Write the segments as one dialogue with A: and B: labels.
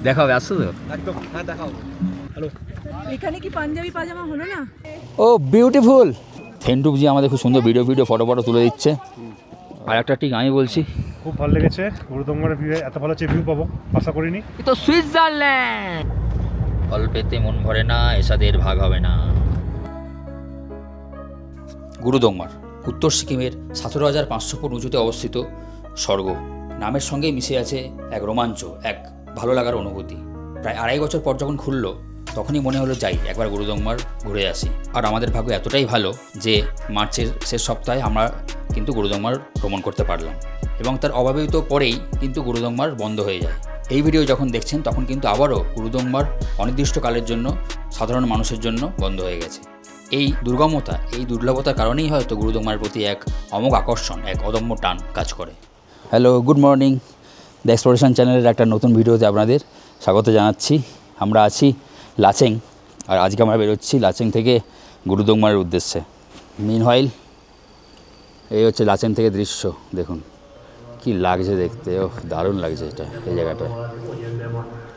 A: দেখা হবে, আসছো তো?
B: একদম, হ্যাঁ দেখা হবে। হ্যালো,
C: এখানে কি পাঞ্জাবি পাজামা হলো না?
A: ও বিউটিফুল। থেন্টুকজি আমাদের খুব সুন্দর ভিডিও ফটো তুলে দিচ্ছে। আর একটা ঠিক আমি বলছি,
B: খুব ভালো লেগেছে গুরুদঙ্গের ভিউ, এত ভালো ভিউ পাবো আশা করিনি।
A: এ তো সুইজারল্যান্ড। অল্পেতে মন ভরে না, এসাদের ভাগ হবে না। গুরুদংমার উত্তর সিকিমের 17,500 ফুট উঁচুতে অবস্থিত স্বর্গ। নামের সঙ্গেই মিশে আছে এক রোমাঞ্চ, এক ভালো লাগার অনুভূতি। প্রায় 2.5 বছর পর যখন খুললো, তখনই মনে হলো যাই একবার গুরুদংমার ঘুরে আসি। আর আমাদের ভাগ্য এতটাই ভালো যে মার্চের শেষ সপ্তাহে আমরা কিন্তু গুরুদংমার ভ্রমণ করতে পারলাম, এবং তার অব্যবহৃত পরেই কিন্তু গুরুদংমার বন্ধ হয়ে যায়। এই ভিডিও যখন দেখছেন তখন কিন্তু আবারও গুরুদংমার অনির্দিষ্টকালের জন্য সাধারণ মানুষের জন্য বন্ধ হয়ে গেছে। এই দুর্গমতা, এই দুর্লভতার কারণেই হয়তো গুরুদংমার প্রতি এক অমোঘ আকর্ষণ, এক অদম্য টান কাজ করে। Hello, good morning. The exploration চ্যানেলের একটা নতুন ভিডিওতে আপনাদের স্বাগত জানাচ্ছি। আমরা আছি লাচেং, আর আজকে আমরা বেরোচ্ছি লাচেং থেকে গুরুদংমারের উদ্দেশ্যে। মিনহোয়াইল এই হচ্ছে লাচেং থেকে দৃশ্য, দেখুন কি লাগছে দেখতে। ও দারুণ লাগছে এটা, এই জায়গাটা,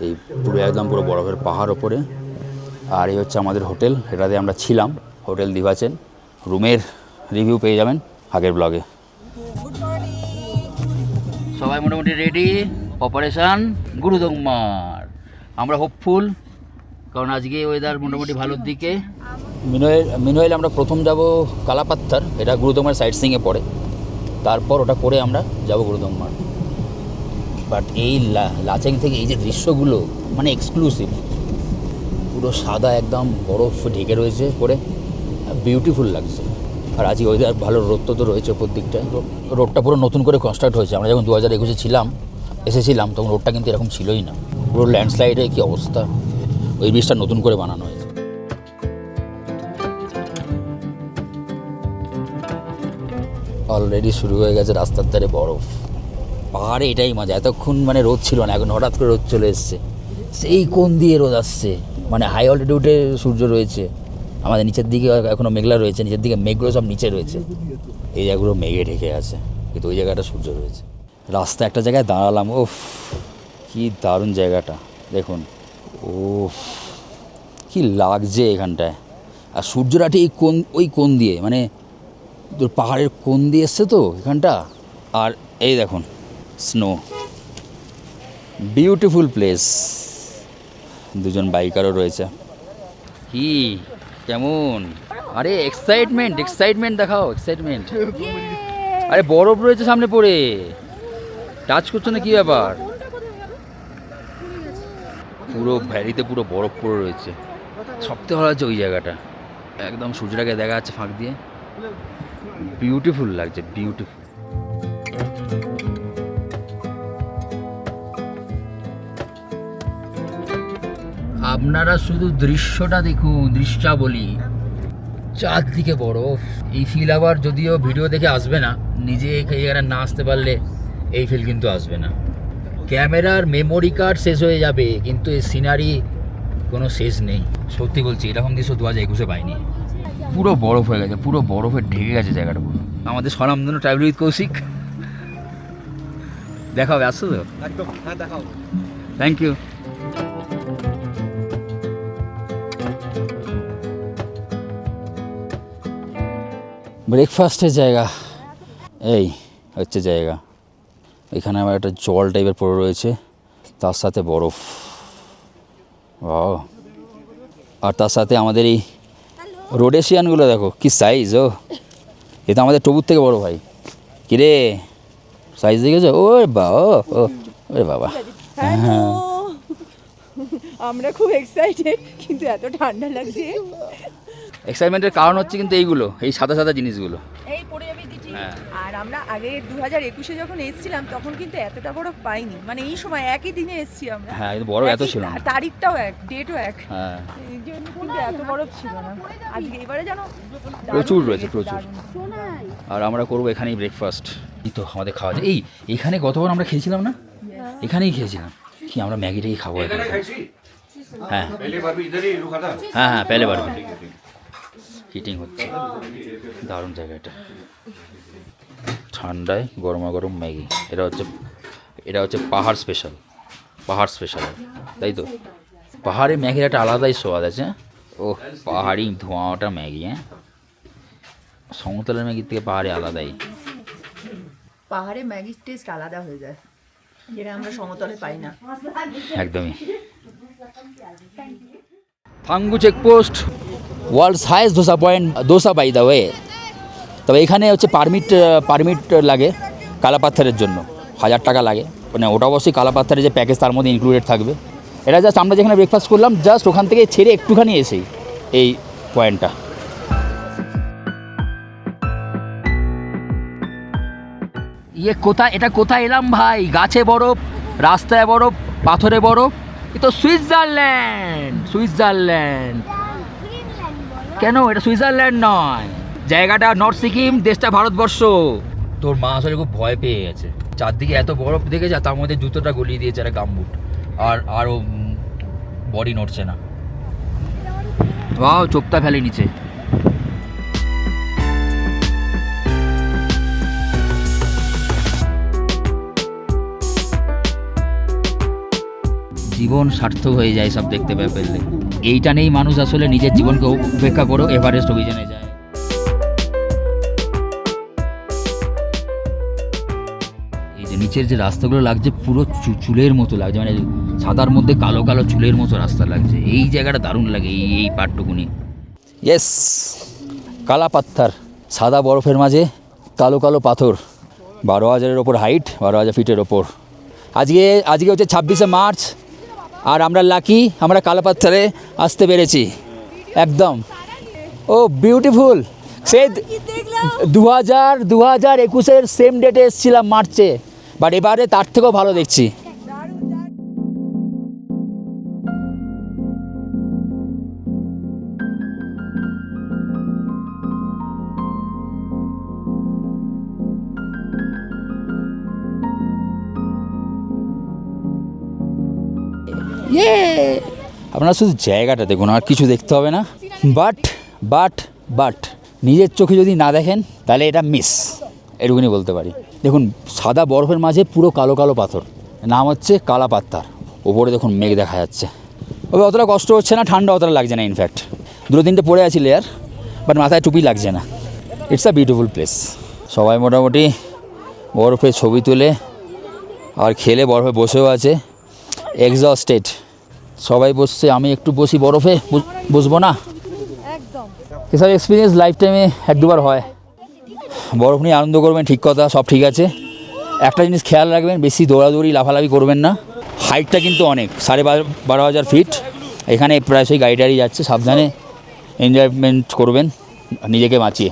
A: এই পুরো বরফের পাহাড় ওপরে। আর এই হচ্ছে আমাদের হোটেল, এটাতে আমরা ছিলাম, হোটেল দিভাচেন। রুমের রিভিউ পেয়ে যাবেন আগের ব্লগে। সবাই মোটামুটি রেডি, অপারেশন গুরুদংমার। আমরা হোপফুল, কারণ আজকে ওয়েদার মোটামুটি ভালোর দিকে। মিনহোয়াইল আমরা প্রথম যাব কালাপাত্থার, এটা গুরুদংমার সাইট সিইংয়ে পড়ে। তারপর ওটা করে আমরা যাব গুরুদংমার। বাট এই লাচেং থেকে এই যে দৃশ্যগুলো, মানে এক্সক্লুসিভ, পুরো সাদা একদম বরফ ঢেকে রয়েছে পরে, বিউটিফুল লাগছে। আর আজকে ওয়েদার ভালো, রোদ তো রয়েছে ওপর দিকটায়। রোডটা পুরো নতুন করে কনস্ট্রাক্ট হয়েছে। আমরা যখন 2021 এসেছিলাম তখন রোডটা কিন্তু এরকম ছিলই না, পুরো ল্যান্ডস্লাইডে কী অবস্থা। ওই ব্রিজটা নতুন করে বানানো হয়েছে। অলরেডি শুরু হয়ে গেছে রাস্তার ধারে বরফ। পাহাড়ে এটাই মজা, এতক্ষণ মানে রোদ ছিল না, এখন হঠাৎ করে রোদ চলে এসছে। সেই কোন দিয়ে রোদ আসছে, মানে হাই অল্টিটিউডে সূর্য রয়েছে, আমাদের নিচের দিকে এখনও মেঘলা রয়েছে, নিচের দিকে মেঘগুলো সব নিচে রয়েছে, এই জায়গাগুলো মেঘে ঢেকে আছে, কিন্তু ওই জায়গাটা সূর্য রয়েছে। রাস্তা একটা জায়গায় দাঁড়ালাম, ওফ কি দারুণ জায়গাটা, দেখুন ও কি লাগছে এখানটায়। আর সূর্যটা ঠিক ওই কোন দিয়ে, মানে পাহাড়ের কোন দিয়ে এসছে তো এখানটা। আর এই দেখুন স্নো, বিউটিফুল প্লেস। দুজন বাইকারও রয়েছে। কি কেমন? আরে এক্সাইটমেন্ট দেখাও, এক্সাইটমেন্ট। আরে বরফ রয়েছে সামনে পড়ে, টাচ করছো না, কি ব্যাপার? পুরো ভ্যালিতে পুরো বরফ পড়ে রয়েছে। সবথেকে ভালো লাগছে ওই জায়গাটা, একদম সূর্যটাকে দেখা যাচ্ছে ফাঁক দিয়ে, বিউটিফুল লাগছে, বিউটিফুল। আপনারা শুধু দৃশ্যটা দেখুন, দৃশ্যাবলী, চারদিকে বরফ। এই ফিল আবার যদিও ভিডিও দেখে আসবে না, নিজে এই জায়গাটা না আসতে পারলে এই ফিল কিন্তু আসবে না। ক্যামেরার মেমোরি কার্ড শেষ হয়ে যাবে, কিন্তু এই সিনারি কোনো শেষ নেই। সত্যি বলছি, এরকম দৃশ্য 2021 পাইনি। পুরো বরফ হয়ে গেছে, পুরো বরফে ঢেকে গেছে জায়গাটা পুরো। আমাদের স্বনামধন্য ট্রাভেল উইথ কৌশিক। দেখা হবে, আসছো তো?
B: একদম, হ্যাঁ দেখা হবে।
A: Thank you. ব্রেকফাস্টের জায়গা, এই হচ্ছে জায়গা। এখানে আবার একটা জল টাইপের পড়ে রয়েছে, তার সাথে বরফ। ও, আর তার সাথে আমাদের এই রোডেশিয়ানগুলো দেখো কি সাইজ। ও এ তো আমাদের টবুর থেকে বড় ভাই। কিরে সাইজ দেখেছো? ও বাবা, ও ওরে বাবা।
C: হ্যাঁ, আমরা খুব এক্সাইটেড, কিন্তু এত ঠান্ডা লাগছে।
A: এক্সাইটমেন্টের কারণ হচ্ছে কিন্তু এইগুলো, এই সাদা সাদা জিনিসগুলো।
C: এই পড়ে যাবে দিটি।
A: হ্যাঁ।
C: আর আমরা আগে 2021 যখন এসেছিলাম তখন কিন্তু এতটা বরফ পাইনি, মানে এই সময় একই দিনে এসেছি আমরা।
A: হ্যাঁ, কিন্তু বরফ এত ছিল না,
C: তারিখটাও এক, ডেটও এক।
A: হ্যাঁ,
C: এই জন্য কিন্তু এত বরফ ছিল না। আজকে এবারে জানো
A: প্রচুর রয়েছে, প্রচুর। আর আমরা করবো এখানেই ব্রেকফাস্ট। এই তো আমাদের খাওয়া যায়। এইখানে গতবার আমরা খেয়েছিলাম না, এখানেই খেয়েছিলাম। কি আমরা ম্যাগিটাই খাবো এখানে? হ্যাঁ হ্যাঁ হ্যাঁ, পেলে বারবার হিটিং হচ্ছে, দারুণ জায়গাটা। ঠান্ডায় গরমা গরম ম্যাগি, এটা হচ্ছে পাহাড় স্পেশাল। পাহাড় স্পেশাল, তাই তো? পাহাড়ে ম্যাগির একটা আলাদাই স্বাদ আছে। ও পাহাড়ি ধোঁয়াটা ম্যাগি, হ্যাঁ, সমতলের ম্যাগির থেকে পাহাড়ে আলাদাই।
C: পাহাড়ে ম্যাগির টেস্ট আলাদা হয়ে যায়, যেটা আমরা সমতলে পাই না।
A: একদমই। Phangu checkpost, world's highest dosa point, dosa by the way. তবে এখানে হচ্ছে পারমিট লাগে কালাপাথরের জন্য, 1000 টাকা লাগে। মানে ওটা অবশ্যই কালাপাথরের যে প্যাকেজ তার মধ্যে ইনক্লুডেড থাকবে। এটা জাস্ট আমরা যেখানে ব্রেকফাস্ট করলাম জাস্ট ওখান থেকে ছেড়ে একটুখানি এসেই এই পয়েন্টটা। কোথায়, এটা কোথায় এলাম ভাই? গাছে বরফ, রাস্তায় বরফ, পাথরে বরফ। এ তো সুইজারল্যান্ড। কেন এটা সুইজারল্যান্ড নয়? জায়গাটা নর্থ সিকিম, দেশটা ভারতবর্ষ। তোর মা আসলে খুব ভয় পেয়ে গেছে, চারদিকে এত বরফ দেখে যা, তার মধ্যে জুতোটা গলিয়ে দিয়েছে একটা গামবুট, আরও বডি নড়ছে না। চোখটা ফেলে নিচে। জীবন সার্থক হয়ে যায় সব দেখতে পেলে। এইটা নেই মানুষ আসলে নিজের জীবনকে উপেক্ষা করে এভারেস্ট অভিযানে যায়। এই যে নিচের যে রাস্তাগুলো লাগছে পুরো চুলের মতো লাগছে, মানে সাদার মধ্যে কালো কালো চুলের মতো রাস্তা লাগছে। এই জায়গাটা দারুণ লাগে, এই পার্টটুকুনি। ইয়েস, কালা পাথর, সাদা বরফের মাঝে কালো কালো পাথর। 12,000-এর ওপর হাইট, 12,000 ফিটের ওপর। আজকে হচ্ছে 26শে মার্চ, আর আমরা লাকি, আমরা কালা পাথরে আসতে পেরেছি একদম। ও বিউটিফুল। সে 2021-এর সেম ডেটে এসেছিলাম মার্চে, বাট এবারে তার থেকেও ভালো দেখছি। আপনারা শুধু জায়গাটা দেখুন, আর কিছু দেখতে হবে না। বাট নিজের চোখে যদি না দেখেন তাহলে এটা মিস, এটুকুনি বলতে পারি। দেখুন সাদা বরফের মাঝে পুরো কালো কালো পাথর, নাম হচ্ছে কালা পাথর। ওপরে দেখুন মেঘ দেখা যাচ্ছে। তবে অতটা কষ্ট হচ্ছে না, ঠান্ডা অতটা লাগছে না। ইনফ্যাক্ট 2-3টে পড়ে আছে লেয়ার, বাট মাথায় টুপি লাগছে না। It's a beautiful place. সবাই মোটামুটি বরফে ছবি তুলে আর খেলে বরফে বসেও আছে, এক্সস্টেড সবাই বসছে। আমি একটু বসি, বরফে বসবো না? এসব এক্সপিরিয়েন্স লাইফ টাইমে 1-2বার হয়। বরফ নিয়ে আনন্দ করবেন, ঠিক কথা, সব ঠিক আছে। একটা জিনিস খেয়াল রাখবেন, বেশি দৌড়াদৌড়ি লাফালাফি করবেন না। হাইটটা কিন্তু অনেক, 12,500 ফিট। এখানে প্রায়শই গাড়ি টাড়ি যাচ্ছে, সাবধানে এনজয়মেন্ট করবেন নিজেকে বাঁচিয়ে।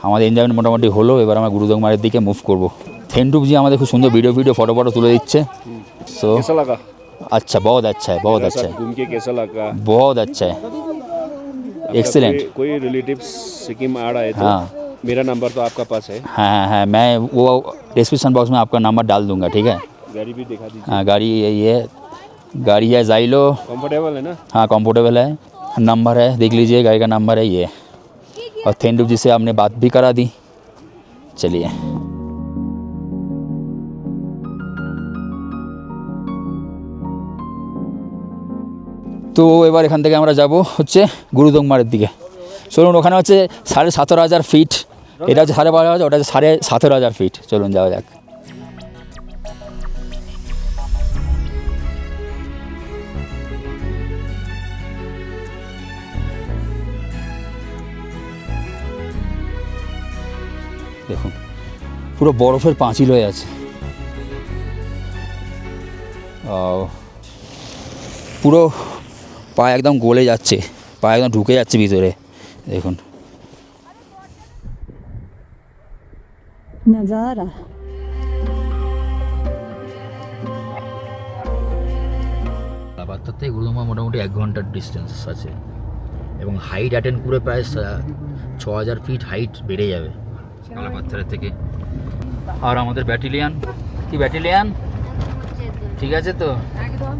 A: আমাদের এনজয়মেন্ট মোটামুটি হলো, এবার আমরা গুরুদংমারের দিকে মুভ করবো। থেনটুপজি আমাদের খুব সুন্দর ভিডিও ফটো তুলে দিচ্ছে। সো अच्छा, बहुत अच्छा है, बहुत अच्छा है।
D: घूम के कैसा लगा?
A: बहुत अच्छा है, एक्सीलेंट।
D: कोई रिलेटिव्स सिक्किम आ रहा है तो
A: हाँ
D: मेरा नंबर तो आपका पास है?
A: हाँ, मैं वो डिस्क्रिप्शन बॉक्स में आपका नंबर डाल दूंगा, ठीक है?
D: गाड़ी भी दिखा दीजिए।
A: हाँ, गाड़ी यही है, गाड़ी है जाइलो।
D: कंफर्टेबल है ना?
A: हाँ, कंफर्टेबल है। नंबर है, देख लीजिए, गाड़ी का नंबर है ये। और थेंडुप जी से आपने बात भी करा दी। चलिए, তো এবার এখান থেকে আমরা যাব হচ্ছে গুরুদংমারের দিকে। চলুন, ওখানে হচ্ছে 17,500 ফিট, এটা হচ্ছে 12,500, ওটা হচ্ছে 17,500 ফিট। চলুন যাওয়া যাক। দেখুন পুরো বরফের পাঁচিল হয়ে আছে, পুরো পা একদম গলে যাচ্ছে, পা একদম ঢুকে যাচ্ছে ভিতরে। দেখুন
E: नज़ारा।
A: কালাপাথর থেকে গুরুদংমা মোটামুটি 1 ঘন্টার ডিস্টেন্স আছে, এবং হাইট অ্যাটেন্ড করে প্রায় 6,000 ফিট হাইট বেড়ে যাবে কালাপাথরের থেকে। আর আমাদের ব্যাটালিয়ান, কি ব্যাটালিয়ান ঠিক আছে তো?
C: একদম।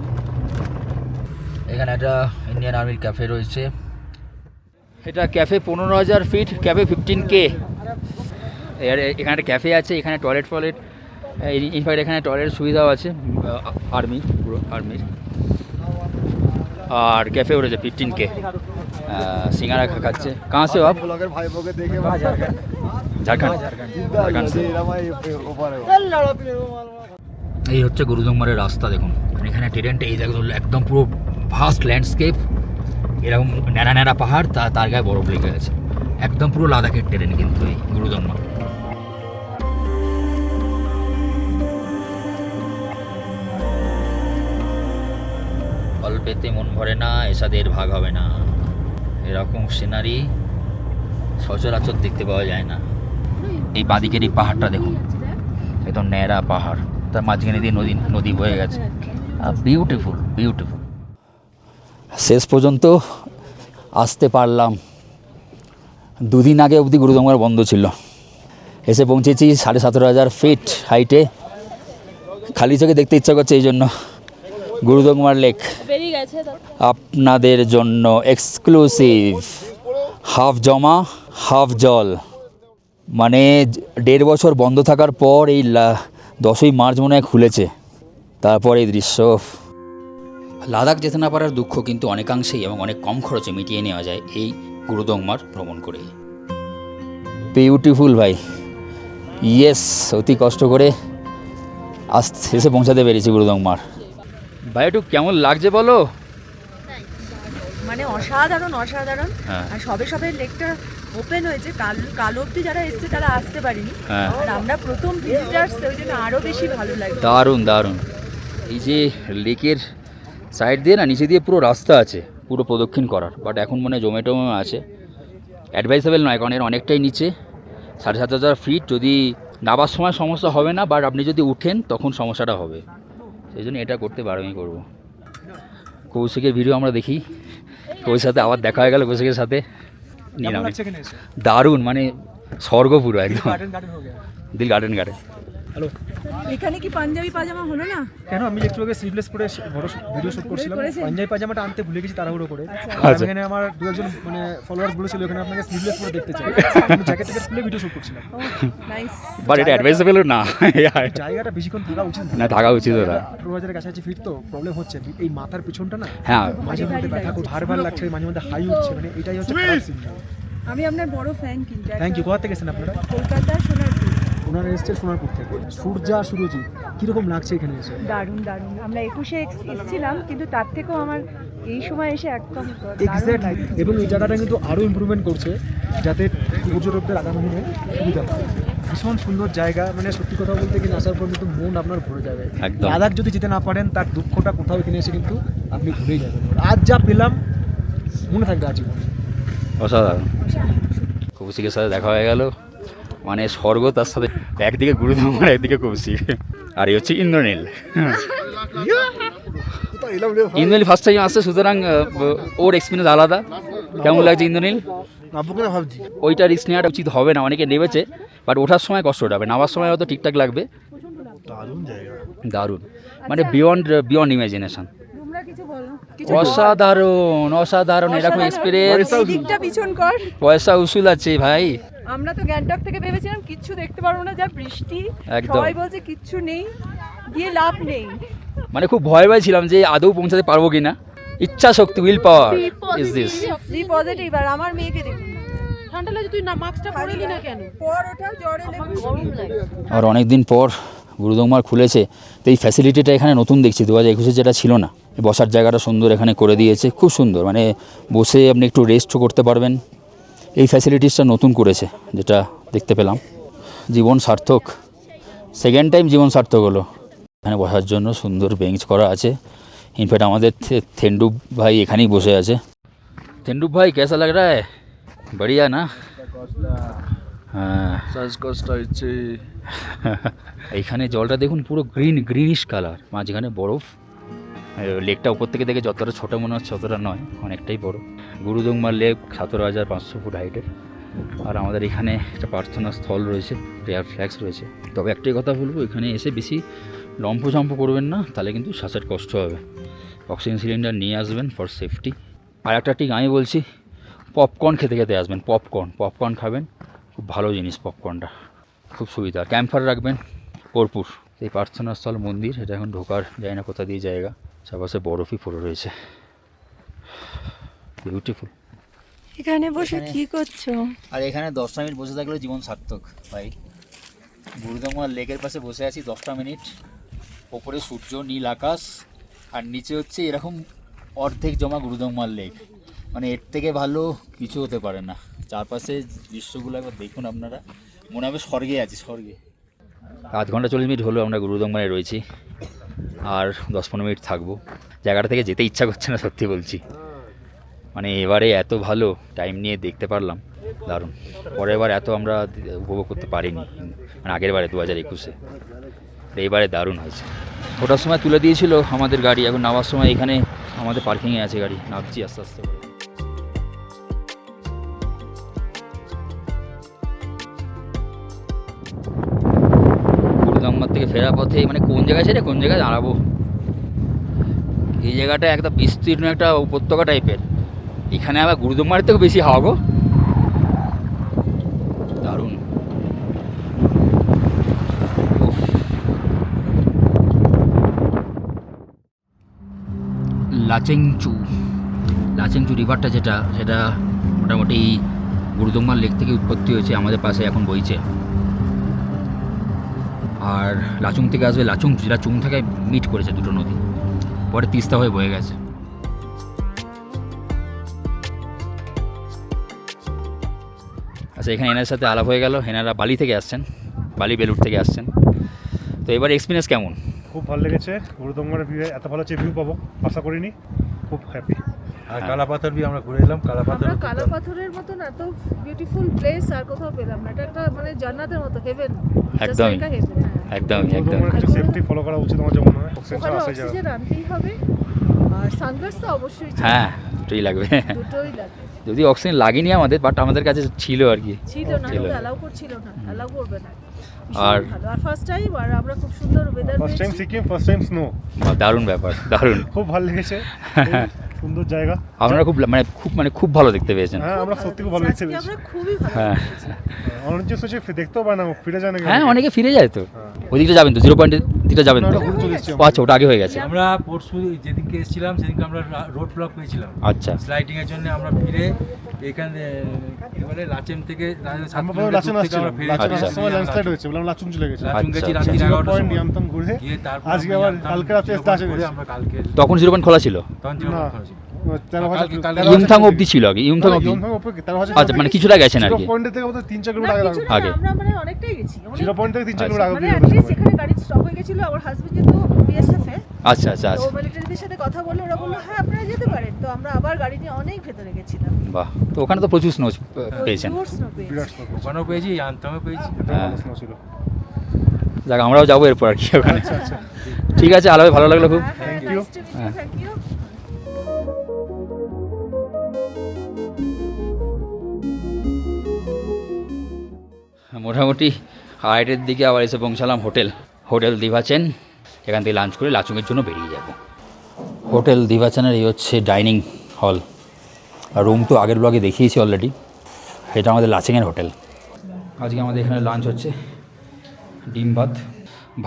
A: এখানে একটা ইন্ডিয়ান আর্মির ক্যাফে রয়েছে। এটা ক্যাফে 15,000 ফিট, ক্যাফে 15K। এখানে একটা ক্যাফে আছে, এখানে টয়লেট ইনফ্যাক্ট এখানে টয়লেট সুবিধাও আছে, আর্মি, পুরো আর্মির। আর ক্যাফে উঠেছে 15K, সিঙ্গারা খাচ্ছে। কাঁ সে আপ? ঝাড়খণ্ড। ঝাড়খণ্ড से। এই হচ্ছে গুরুদংমারের রাস্তা, দেখুন এখানে ট্রেনটা এই দেখুন একদম পুরো ভাস্ট ল্যান্ডস্কেপ, এরকম ন্যাড়া ন্যাড়া পাহাড়, তার গায়ে বরফ লেগে গেছে, একদম পুরো লাদাখের ট্রেন কিন্তু এই গুরুদংমা। অল্পেতে মন ভরে না, এসাদের ভাগ হবে না, এরকম সিনারি সচরাচর দেখতে পাওয়া যায় না। এই বাঁদিকের এই পাহাড়টা দেখুন, একদম ন্যাড়া পাহাড়, তার মাঝখানে দিয়ে নদী বয়ে গেছে, বিউটিফুল বিউটিফুল। শেষ পর্যন্ত আসতে পারলাম। 2 দিন আগে অবধি গুরুদংমার বন্ধ ছিল, এসে পৌঁছেছি 17,500 ফিট হাইটে। খালি চোখে দেখতে ইচ্ছা করছে, এই জন্য গুরুদংমার লেক আপনাদের জন্য এক্সক্লুসিভ, হাফ জমা হাফ জল। মানে 1.5 বছর বন্ধ থাকার পর এই 10ই মার্চ মনে হয় খুলেছে, তারপর এই দৃশ্য। লাদাখ যেতে না পারার দুঃখ কিন্তু অনেকাংশেই এবং অনেক কম খরচে মিটিয়ে নেওয়া যায় এই গুরুদংমার ভ্রমণ করে। বিউটিফুল ভাই, ইয়েস, অতি কষ্ট করে এসে পৌঁছাতে পেরেছি গুরুদংমার। ভাই একটু কেমন লাগছে বলো?
C: মানে অসাধারণ অসাধারণ।
A: হ্যাঁ।
C: আর সবে সবে লেকটা ওপেন হয়েছে, কাল অব্দি যারা এসছে তারা আসতে পারেনি।
A: হ্যাঁ।
C: আর আমরা প্রথম ভিজিটার্স, ওই জন্য আরও বেশি ভালো লাগে।
A: দারুণ দারুণ। এই যে লেকের সাইড দিয়ে না, নিচে দিয়ে পুরো রাস্তা আছে পুরো প্রদক্ষিণ করার, বাট এখন মনে হয় জোম্যাটো আছে, অ্যাডভাইসেবল নয়, কারণ এর অনেকটাই নিচে, 7,500 ফিট। যদি নাবার সময় সমস্যা হবে না, বাট আপনি যদি উঠেন তখন সমস্যাটা হবে, সেই জন্য এটা করতে বারণই করবো। কৌশিকের ভিডিও আমরা দেখি, কৌশিকের সাথে আবার দেখা হয়ে গেল, কৌশিকের সাথে দারুণ, মানে স্বর্গ পুরো একদম, দিল গার্ডেন গার্ডেন।
B: হ্যালো,
C: এখানে কি পাঞ্জাবি পাজামা হলো না?
B: কেন? আমি একটু আগে স্লিভলেস পরে বড় ভিডিও শুট করছিলাম, পাঞ্জাবি পাজামাটা আনতে ভুলে গেছি তাড়াহুড়ো করে। আর এখানে আমার 2-1 মানে ফলোয়ার্স বলেছিল এখানে আপনাকে স্লিভলেস পরে দেখতে চাই, আমি জ্যাকেট খুলে ভিডিও শুট করছিলাম।
C: নাইস।
A: বাট এটা অ্যাডভাইসেবল না,
B: জায়গাটা বেশিক্ষণ থাকা উচিত
A: না, থাকা উচিত না।
B: 2000-এর কাছাকাছি ফিট তো প্রবলেম হচ্ছে, এই মাথার পিছনটা না
A: হ্যাঁ,
B: মাঝে মধ্যে ব্যথা করছে, ভার লাগছে, মাঝে মধ্যে হাই উঠছে, মানে এটাই হচ্ছে খারাপ সিগন্যাল।
C: আমি আপনার বড় ফ্যান কিন্তু।
B: Thank you. কোথা থেকে এসেছেন আপনারা?
C: কলকাতা সোনারপুর।
B: ওনারা এসছে সোনারপুর থেকে। সূর্যা সুরজিৎ, কীরকম লাগছে এখানে এসে?
C: দারুণ দারুণ। আমরা 21-এ এসেছিলাম, কিন্তু তার থেকেও আমার এই সময় এসে একদম দারুণ
B: এক্স্যাক্টলি।
C: লাগছে।
B: এবং এই জায়গাটা কিন্তু আরও ইমপ্রুভমেন্ট করছে, যাতে পর্যটকদের আগামী দিনে সুবিধা হয়। ভীষণ সুন্দর জায়গা, মানে সত্যি কথা বলতে কিন্তু আসার পর কিন্তু মন আপনার ভরে যাবে।
A: একদম।
B: লাদাখ যদি যেতে না পারেন, তার দুঃখটা কোথাও এখানে এসে কিন্তু আপনি ভুলেই যাবেন। আজ যা পেলাম মনে থাকবে আজীবন।
A: অসাধারণ। কৌশিকের সাথে দেখা হয়ে গেল, মানে স্বর্গ, তার সাথে একদিকে গুরুদংমার একদিকে কৌশিক, আর এই হচ্ছে ইন্দ্রনীল। ইন্দ্রনীল ফার্স্ট টাইম আসছে, সুতরাং ওর এক্সপিরিয়েন্স আলাদা। কেমন লাগছে ইন্দ্রনীল?
B: ভাবছি
A: ওইটা রিস্ক নেওয়াটা উচিত হবে না, অনেকে নেমেছে, বাট ওঠার সময় কষ্ট হবে, নামার সময় হয়তো ঠিকঠাক লাগবে।
B: দারুণ জায়গা,
A: দারুণ, মানে বিয়ন্ড ইমাজিনেশন।
C: তোমরা কিছু বলো।
A: অসাধারণ অসাধারণ, এরকম এক্সপিরিয়েন্স।
C: এই দিকটা পিছন কর।
A: পয়সা উসুল আছে ভাই।
C: আমরা তো গ্যাংটক থেকে ভেবেছিলাম কিচ্ছু দেখতে পারবো না, যা বৃষ্টি,
A: একদম।
C: সবাই বলছে কিচ্ছু নেই, গিয়ে লাভ নেই।
A: মানে খুব ভয় ছিলাম যে আদৌ পৌঁছাতে পারবো কিনা। ইচ্ছা শক্তি, will power is this.
C: Be positive. আর আমার মেয়েকে দেখুন,
E: ঠান্ডা লাগে, তুই না মাস্কটা পরে নি না কেন?
C: পর ওঠা জ্বরে লেগে।
A: আর অনেক দিন পর গুরুদংমার খুলেছে, তো এই ফ্যাসিলিটিটা এখানে নতুন দেখছি, 2021-এ যেটা ছিল না। বসার জায়গাটা সুন্দর এখানে করে দিয়েছে, খুব সুন্দর, মানে বসে আপনি একটু রেস্টও করতে পারবেন। এই ফ্যাসিলিটিসটা নতুন করেছে, যেটা দেখতে পেলাম। জীবন সার্থক, সেকেন্ড টাইম জীবন সার্থক হলো। এখানে বসার জন্য সুন্দর বেঞ্চ করা আছে। ইনফ্যাক্ট আমাদের থেন্ডুপ ভাই এখানেই বসে আছে। থেন্ডুপ ভাই কেসা লাগ রা হ্যায়? বড়িয়া না? হ্যাঁ, এইখানে জলটা দেখুন পুরো গ্রিনিশ কালার, মাঝখানে বরফ। লেকটা উপর থেকে দেখে যতটা ছোটো মনে হচ্ছে ততটা নয়, অনেকটাই বড়। গুরুদংমার লেক 17,500 ফুট হাইটের। আর আমাদের এখানে একটা প্রার্থনা স্থল রয়েছে, প্রেয়ার ফ্ল্যাগস রয়েছে। তবে একটাই কথা বলবো, এখানে এসে বেশি লম্ফঝম্প করবেন না, তাহলে কিন্তু শ্বাসের কষ্ট হবে। অক্সিজেন সিলিন্ডার নিয়ে আসবেন ফর সেফটি। আর একটা ঠিক আমি বলছি, পপকর্ন খেতে খেতে আসবেন। পপকর্ন খাবেন, খুব ভালো জিনিস পপকর্নটা, খুব সুবিধা। ক্যাম্প ফায়ার রাখবেন, কর্পূর। এই প্রার্থনা স্থল মন্দির, এটা এখন ঢোকার যায় না কোথা দিয়ে জায়গা, চারপাশে বরফই পড়ে রয়েছে, বিউটিফুল।
C: এখানে বসে কি করছো?
A: আর এখানে 10টা মিনিট বসে থাকলেও জীবন সার্থক ভাই। গুরুদঙ্গমার লেকের পাশে বসে আছি 10টা মিনিট, ওপরে সূর্য, নীল আকাশ, আর নিচে হচ্ছে এরকম অর্ধেক জমা গুরুদঙ্গমার লেক। মানে এর থেকে ভালো কিছু হতে পারে না। চারপাশে দৃশ্যগুলো একবার দেখুন আপনারা, মনে হবে স্বর্গে আছি, স্বর্গে। আধ ঘন্টা 40 মিনিট হলো আমরা গুরুদঙ্গমায় রয়েছি, আর 10-15 মিনিট থাকবো। জায়গাটা থেকে যেতে ইচ্ছা করছে না, সত্যি বলছি। মানে এবারে এত ভালো টাইম নিয়ে দেখতে পারলাম, দারুণ। পরের বার এত আমরা উপভোগ করতে পারিনি, মানে আগের বারে 2021-এ। এইবারে দারুণ হয়েছে। ওটার সময় তুলে দিয়েছিল আমাদের গাড়ি, এখন নামার সময় এখানে আমাদের পার্কিংয়ে আছে গাড়ি, নামছি আস্তে আস্তে করে। গুরুদঙ্গমার থেকে ফেরার পথে মানে কোন জায়গায় ছেড়ে কোন জায়গায় দাঁড়াবো, এই জায়গাটা একটা বিস্তীর্ণ একটা উপত্যকা টাইপের। এখানে আবার গুরুদঙ্গমার থেকেও বেশি হাওয়া গো, দারুণ। লাচেংচু রিভারটা সেটা মোটামুটি গুরুদঙ্গমার লেক থেকে উৎপত্তি হয়েছে, আমাদের পাশে এখন বইছে। আর লাচুং থেকে আসবে লাচুং, যেটা চুং থেকে মিট করেছে দুটো নদী, পরে তিস্তা হয়ে বয়ে গেছে। আচ্ছা, এখানে এনার সাথে আলাপ হয়ে গেল। এনারা বালি থেকে আসছেন, বালি বেলুড় থেকে আসছেন। তো এবার এক্সপিরিয়েন্স কেমন?
B: খুব ভালো লেগেছে। গুরুদঙ্গমার ভিউ এত ভালো ভিউ পাবো আশা করিনি, খুব হ্যাপি।
F: আর কালাপাথর বি আমরা ঘুরে এলাম।
E: আমরা কালাপাথরের মতন এত বিউটিফুল প্লেস আর কোথাও পেলাম না। এটা একটা মানে জান্নাতের মতো, হেভেন।
A: একদমই একদমই একদম।
B: একটু সেফটি ফলো করা উচিত আমার যেমন মনে হয়।
E: ওখানে অক্সিজেন আনতেই হবে, আর সানগ্লাস তো অবশ্যই চাই।
A: হ্যাঁ, দুটোই লাগবে।
E: দুটোই লাগবে।
A: যদি অক্সিজেন লাগেনি আমাদের, বাট আমাদের কাছে ছিল আর কি,
E: ছিল না, অ্যালাউ করছিল না, অ্যালাউ করবে না।
A: আর
E: আর ফার্স্ট টাইম, আর আমরা খুব সুন্দর weather
B: first time Sikkim, first time snow.
A: দারুণ ব্যাপার, দারুণ।
B: খুব ভালো লেগেছে, সুন্দর জায়গা।
A: আপনারা খুব ভালো দেখতে পেয়েছেন।
B: হ্যাঁ, আমরা সত্যি খুব ভালো দেখতে পেয়েছি।
E: আমরা খুবই ভালো
A: হ্যাঁ
B: অনেকে সোচে দেখতেও পারে না, ফিরে যায় না।
A: হ্যাঁ, অনেকে ফিরে যায় তো। ওদিকটা যাবেন তো, 0 পয়েন্টের দিকটা যাবেন তো? আচ্ছা, ওটা আগে হয়ে গেছে।
F: আমরা পরশু যেদিনকে এসেছিলাম সেদিনকে আমরা রোড ব্লক পেয়েছিলাম।
A: আচ্ছা,
F: স্লাইডিং এর জন্য আমরা ফিরে এখানে কি বলে লাচেম থেকে
B: আমরা লাচেন আসছিলাম, লাচেন সময় ল্যান্ডস্লাইড হয়েছে, বললাম লাচুং চলে গেছে।
F: লাচুং গেছি
A: আচ্ছা,
F: রাত্রি 11টার
B: পয়েন্ট
F: সময়
B: নিয়ামতম ঘুরে
F: গিয়ে তারপর
B: আজকে আবার কালকে রাতে আসে
F: ঘুরে আমরা কালকে
A: তখন 0 পয়েন্ট খোলা ছিল?
F: তখন ছিল
B: না।
F: খরচ।
B: 13,000
A: ইয়ংথাং অবধি ছিল আগে, ইয়ংথাং অবধি। আচ্ছা, মানে কিছুটা গেছেন আর কি।
B: পয়েন্ট থেকে 3-4 কিলোমিটার
A: আগে।
E: আমরা মানে অনেকটাই গেছি।
B: 0 পয়েন্ট থেকে 3-4 কিলোমিটার
E: মানে
B: আগে
E: অ্যাটলিস্ট এখানে গাড়ি স্টপ হয়ে গেছিল। আমার হাজবেন্ড যেহেতু বিএসএফ এ,
A: আচ্ছা আচ্ছা
E: তো
A: আচ্ছা,
E: মিলিটারিদের সাথে কথা বললে ওরা বললো হ্যাঁ আপনারা যেতে পারেন। তো আমরা আবার গাড়ি নিয়ে অনেক ভেতরে গেছিলাম।
A: বাহ। তো ওখানে তো প্রচুর স্নো পেয়েছেন।
E: জোর snow পেয়েছি।
B: বিরাট স্নো।
F: ওখানেও পেয়েছি, আনতামও পেয়েছি।
A: হ্যাঁ।
B: স্নো ছিল।
A: যাক, আমরাও যাবো এরপর আর কি ওখানে।
B: আচ্ছা,
A: ঠিক আছে, আলাপে ভালো লাগলো খুব।
B: Thank you.
E: Thank you.
A: মোটামুটি 8টার দিকে আবার এসে পৌঁছালাম হোটেল দিভাচেন। এখান থেকে লাঞ্চ করে লাচুংয়ের জন্য বেরিয়ে যাব। হোটেল দিভাচেনের এই হচ্ছে ডাইনিং হল, আর রুম তো আগের ব্লগে দেখিয়েছি অলরেডি। এটা আমাদের লাচেংয়ের হোটেল। আজকে আমাদের এখানে লাঞ্চ হচ্ছে ডিম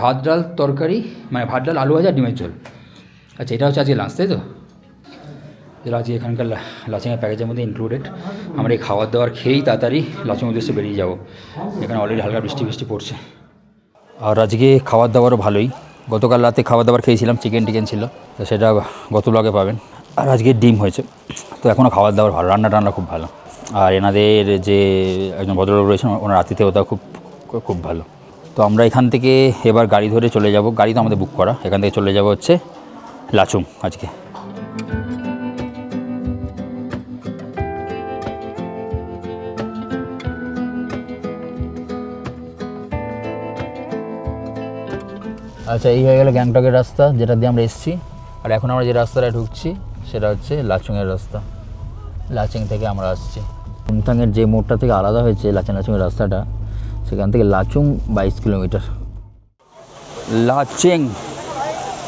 A: ভাত ডাল তরকারি, মানে ভাত ডাল আলু ভাজা ডিমের ঝোল। আচ্ছা, এটা হচ্ছে আজকে লাঞ্চ, তাই তো? যেটা আজকে এখানকার লাচেংয়ের প্যাকেজের মধ্যে ইনক্লুডেড। আমরা এই খাবার দাবার খেয়েই তাড়াতাড়ি লাচেং উদ্দেশ্যে বেরিয়ে যাব। এখানে অলরেডি হালকা বৃষ্টি পড়ছে। আর আজকে খাবার দাবারও ভালোই। গতকাল রাতে খাবার দাবার খেয়েছিলাম, চিকেন ছিল, তো সেটা গত ব্লগে পাবেন। আর আজকে ডিম হয়েছে। তো এখনও খাবার দাবার ভালো, রান্না খুব ভালো। আর এনাদের যে একজন ভদ্রলোক রয়েছেন, ওনার আতিথেয়তা খুব ভালো। তো আমরা এখান থেকে এবার গাড়ি ধরে চলে যাব। গাড়ি তো আমাদের বুক করা, এখান থেকে চলে যাব হচ্ছে লাচুং আজকে। আচ্ছা, এই হয়ে গেল গ্যাংটকের রাস্তা, যেটা দিয়ে আমরা এসেছি। আর এখন আমরা যে রাস্তাটা ঢুকছি সেটা হচ্ছে লাচুংয়ের রাস্তা। লাচেং থেকে আমরা আসছি। ইয়ংথাংয়ের যে মোড়টা থেকে আলাদা হয়েছে লাচুংয়ের রাস্তাটা, সেখান থেকে লাচুং 22 কিলোমিটার। লাচেং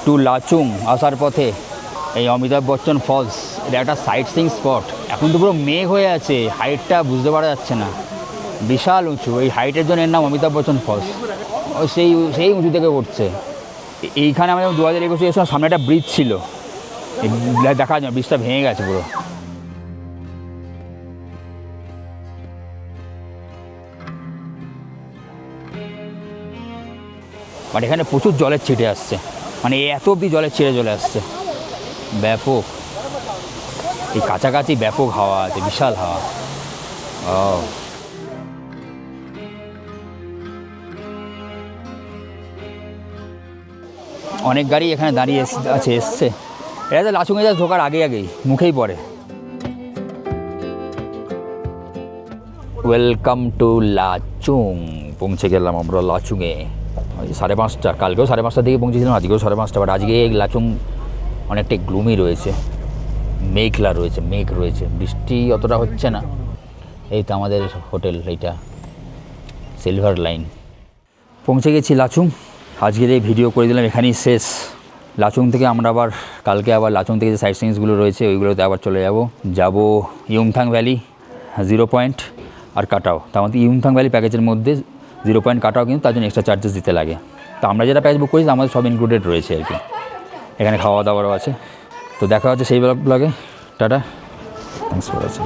A: টু লাচুং আসার পথে এই অমিতাভ বচ্চন ফলস, এটা একটা সাইট সিইং স্পট। এখন তো পুরো মেঘ হয়ে আছে, হাইটটা বুঝতে পারা যাচ্ছে না। বিশাল উঁচু, এই হাইটের জন্য এর নাম অমিতাভ বচ্চন ফলস। ও সেই সেই উঁচু থেকে উঠছে। এইখানে আমি 2021 এর সময় সামনে একটা ব্রিজ ছিল, দেখা যায় ব্রিজটা ভেঙে গেছে পুরো। বাট এখানে প্রচুর জলের ছিটে আসছে, মানে এত অব্দি জলের ছিটে চলে আসছে, ব্যাপক। এই কাছাকাছি ব্যাপক হাওয়া আছে, বিশাল হাওয়া। ও অনেক গাড়ি এখানে দাঁড়িয়ে আছে, এসছে। এটা তো লাচুংয়ে যা ঢোকার আগেই মুখেই পড়ে। Welcome to Lachung. পৌঁছে গেলাম আমরা লাচুংয়ে। 5:30, কালকেও 5:30টার দিকে পৌঁছেছিলাম, আজকেও 5:30, বাট আজকে লাচুং অনেকটাই গ্লুমি রয়েছে, মেঘলা রয়েছে, মেঘ রয়েছে, বৃষ্টি অতটা হচ্ছে না। এই তো আমাদের হোটেল, এইটা সিলভার লাইন। পৌঁছে গেছি লাচুং। আজকের এই ভিডিও করে দিলাম, এখানেই শেষ। লাচুং থেকে আমরা আবার কালকে লাচুং থেকে যে সাইট সিইংসগুলো রয়েছে ওইগুলোতে আবার চলে যাব ইয়ুমথাং ভ্যালি, 0 পয়েন্ট আর কাটাও। তার মধ্যে ইয়ুমথাং ভ্যালি প্যাকেজের মধ্যে 0 পয়েন্ট কাটাও কিন্তু তার জন্য এক্সট্রা চার্জেস দিতে লাগে। তো আমরা যেটা প্যাকেজ বুক করেছি আমাদের সব ইনক্লুডেড রয়েছে আর কি, এখানে খাওয়া দাওয়ারও আছে। তো দেখা হচ্ছে সেই ব্লগে। Tata, thanks for watching.